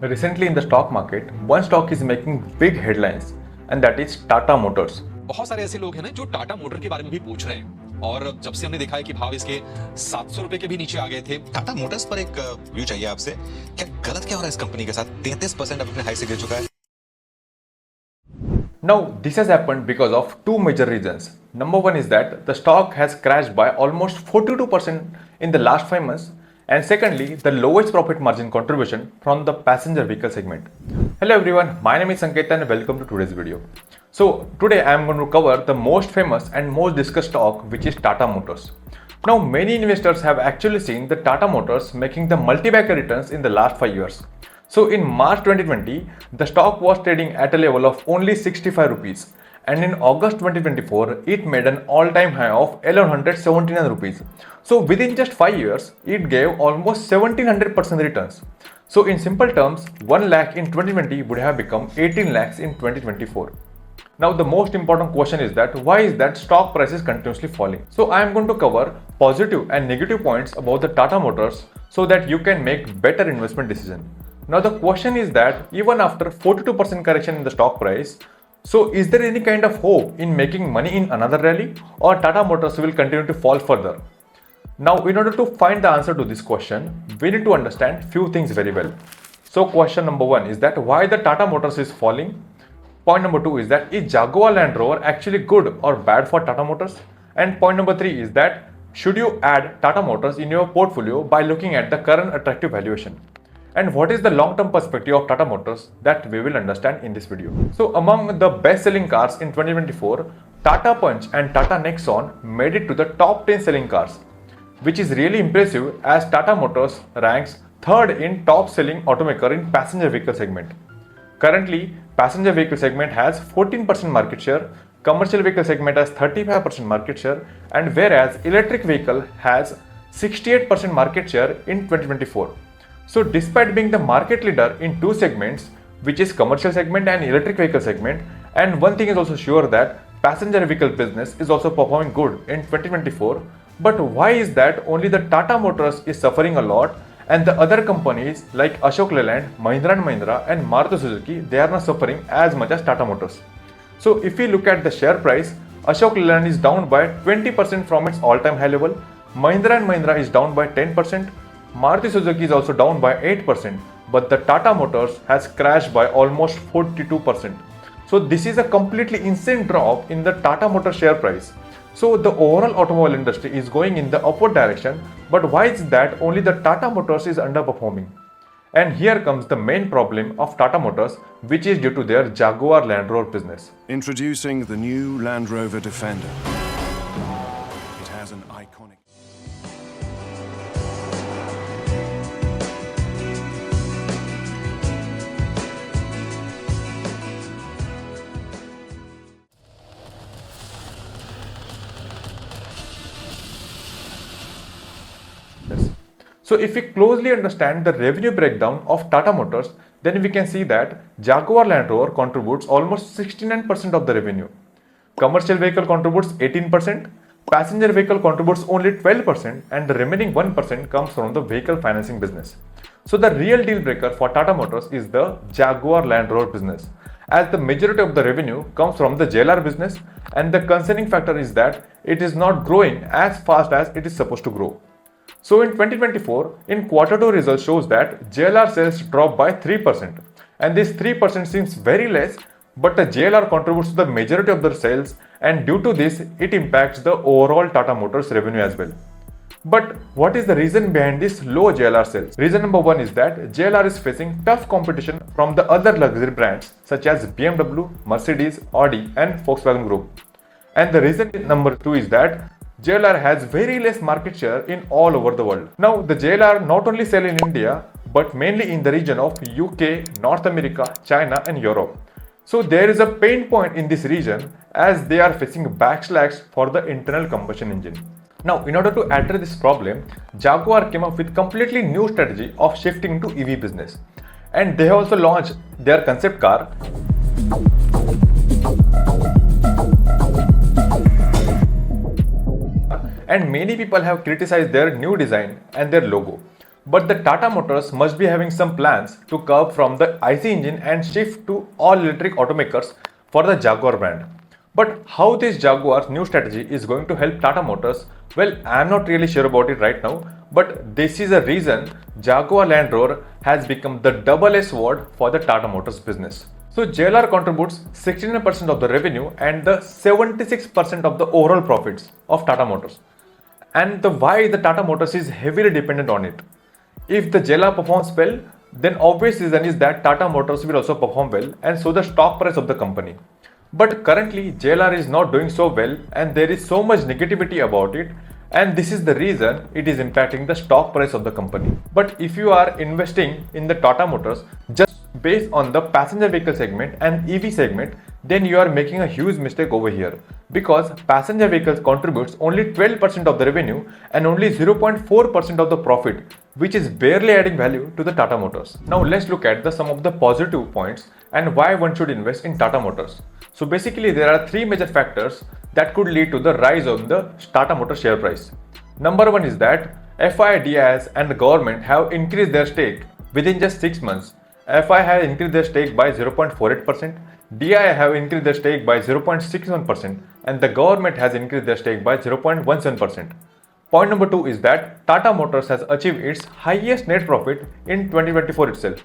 Recently in the stock market, one stock is making big headlines and that is Tata Motors. बहुत सारे ऐसे लोग हैं ना जो टाटा मोटर के बारे में भी पूछ रहे हैं और जब से हमने देखा है कि भाव इसके 700 रुपए के भी नीचे आ गए थे। टाटा मोटर्स पर एक व्यू चाहिए आपसे, क्या गलत क्या हो रहा है इस कंपनी के साथ? 33% अब अपने हाई से गिर चुका है। Now this has happened because of two major reasons. Number one is that the stock has crashed by almost 42% in the last 5 months, and secondly the lowest profit margin contribution from the passenger vehicle segment. Hello everyone, my name is Sanket and welcome to today's video. So today I am going to cover the most famous and most discussed stock, which is Tata Motors. Now many investors have actually seen the Tata Motors making the multi-bagger returns in the last 5 years. So in March 2020, the stock was trading at a level of only 65 rupees, and in August 2024, it made an all-time high of 1179 rupees. So within just 5 years, it gave almost 1700% returns. So in simple terms, 1 lakh in 2020 would have become 18 lakhs in 2024. Now the most important question is that why is that stock price is continuously falling? So I am going to cover positive and negative points about the Tata Motors so that you can make better investment decision. Now the question is that even after 42% correction in the stock price, so is there any kind of hope in making money in another rally, or Tata Motors will continue to fall further? Now in order to find the answer to this question, we need to understand few things very well. So question number 1 is that why the Tata Motors is falling? Point number 2 is that is Jaguar Land Rover actually good or bad for Tata Motors? And point number 3 is that should you add Tata Motors in your portfolio by looking at the current attractive valuation? And what is the long-term perspective of Tata Motors, that we will understand in this video. So among the best-selling cars in 2024, Tata Punch and Tata Nexon made it to the top 10 selling cars, which is really impressive as Tata Motors ranks third in top selling automaker in passenger vehicle segment. Currently, passenger vehicle segment has 14% market share, commercial vehicle segment has 35% market share, and whereas electric vehicle has 68% market share in 2024. So despite being the market leader in two segments, which is commercial segment and electric vehicle segment, and one thing is also sure that passenger vehicle business is also performing good in 2024, but why is that only the Tata Motors is suffering a lot and the other companies like Ashok Leyland, Mahindra & Mahindra and Maruti Suzuki, they are not suffering as much as Tata Motors? So if we look at the share price, Ashok Leyland is down by 20% from its all-time high level, Mahindra & Mahindra is down by 10%, Maruti Suzuki is also down by 8%, but the Tata Motors has crashed by almost 42%. So this is a completely insane drop in the Tata Motors share price. So the overall automobile industry is going in the upward direction, but why is that only the Tata Motors is underperforming? And here comes the main problem of Tata Motors, which is due to their Jaguar Land Rover business. Introducing the new Land Rover Defender. It has an iconic... So if we closely understand the revenue breakdown of Tata Motors, then we can see that Jaguar Land Rover contributes almost 69% of the revenue. Commercial vehicle contributes 18%, passenger vehicle contributes only 12%, and the remaining 1% comes from the vehicle financing business. So the real deal breaker for Tata Motors is the Jaguar Land Rover business, as the majority of the revenue comes from the JLR business, and the concerning factor is that it is not growing as fast as it is supposed to grow. So in 2024, in Q2 results shows that JLR sales dropped by 3%, and this 3% seems very less, but the JLR contributes to the majority of the sales, and due to this, it impacts the overall Tata Motors revenue as well. But what is the reason behind this low JLR sales? Reason number 1 is that JLR is facing tough competition from the other luxury brands such as BMW, Mercedes, Audi and Volkswagen Group. And the reason number 2 is that JLR has very less market share in all over the world. Now the JLR not only sell in India but mainly in the region of UK, North America, China and Europe. So there is a pain point in this region as they are facing backslash for the internal combustion engine. Now in order to address this problem, Jaguar came up with completely new strategy of shifting to EV business. And they have also launched their concept car. And many people have criticized their new design and their logo. But the Tata Motors must be having some plans to curb from the IC engine and shift to all electric automakers for the Jaguar brand. But how this Jaguar's new strategy is going to help Tata Motors? Well, I am not really sure about it right now, but this is a reason Jaguar Land Rover has become the double-edged sword for the Tata Motors business. So JLR contributes 69% of the revenue and the 76% of the overall profits of Tata Motors. And the why the Tata Motors is heavily dependent on it. If the JLR performs well, then obvious reason is that Tata Motors will also perform well, and so the stock price of the company. But currently JLR is not doing so well and there is so much negativity about it, and this is the reason it is impacting the stock price of the company. But if you are investing in the Tata Motors just based on the passenger vehicle segment and EV segment, then you are making a huge mistake over here, because passenger vehicles contributes only 12% of the revenue and only 0.4% of the profit, which is barely adding value to the Tata Motors. Now let's look at some of the positive points and why one should invest in Tata Motors. So basically there are three major factors that could lead to the rise of the Tata Motors share price. Number one is that FIDIs and the government have increased their stake within just 6 months. FI has increased their stake by 0.48%, DI have increased their stake by 0.61%, and the government has increased their stake by 0.17%. Point number two is that Tata Motors has achieved its highest net profit in 2024 itself.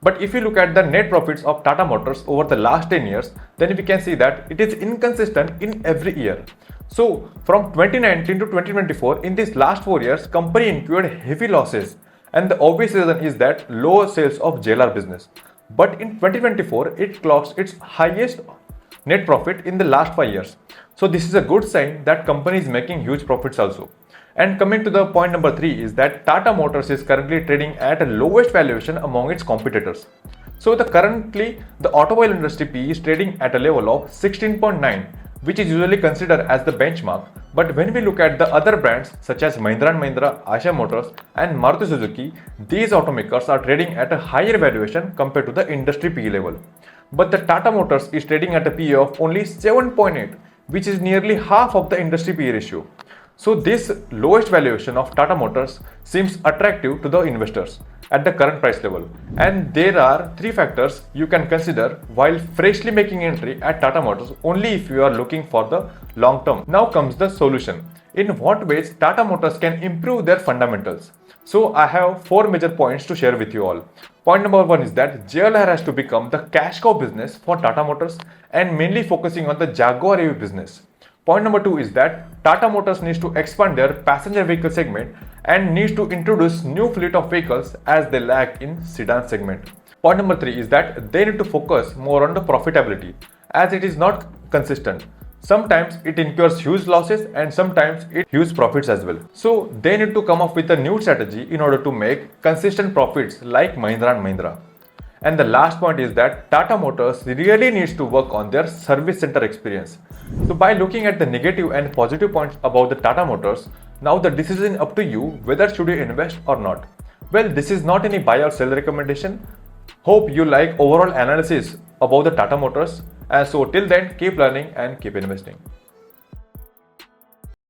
But if you look at the net profits of Tata Motors over the last 10 years, then we can see that it is inconsistent in every year. So from 2019 to 2024, in these last 4 years, company incurred heavy losses. And the obvious reason is that lower sales of JLR business. But in 2024, it clocks its highest net profit in the last 5 years. So this is a good sign that company is making huge profits also. And coming to the point number 3 is that Tata Motors is currently trading at a lowest valuation among its competitors. So currently the automobile industry PE is trading at a level of 16.9, which is usually considered as the benchmark. But when we look at the other brands such as Mahindra & Mahindra, Eicher Motors and Maruti Suzuki, these automakers are trading at a higher valuation compared to the industry PE level. But the Tata Motors is trading at a PE of only 7.8, which is nearly half of the industry PE ratio. So this lowest valuation of Tata Motors seems attractive to the investors at the current price level. And there are 3 factors you can consider while freshly making entry at Tata Motors, only if you are looking for the long term. Now comes the solution. In what ways Tata Motors can improve their fundamentals? So I have 4 major points to share with you all. Point number 1 is that JLR has to become the cash cow business for Tata Motors and mainly focusing on the Jaguar EV business. Point number 2 is that Tata Motors needs to expand their passenger vehicle segment and needs to introduce new fleet of vehicles as they lack in sedan segment. Point number 3 is that they need to focus more on the profitability as it is not consistent. Sometimes it incurs huge losses and sometimes it huge profits as well. So they need to come up with a new strategy in order to make consistent profits like Mahindra & Mahindra. And the last point is that Tata Motors really needs to work on their service center experience. So by looking at the negative and positive points about the Tata Motors, now the decision up to you whether should you invest or not. Well, this is not any buy or sell recommendation. Hope you like overall analysis about the Tata Motors. And so till then, keep learning and keep investing.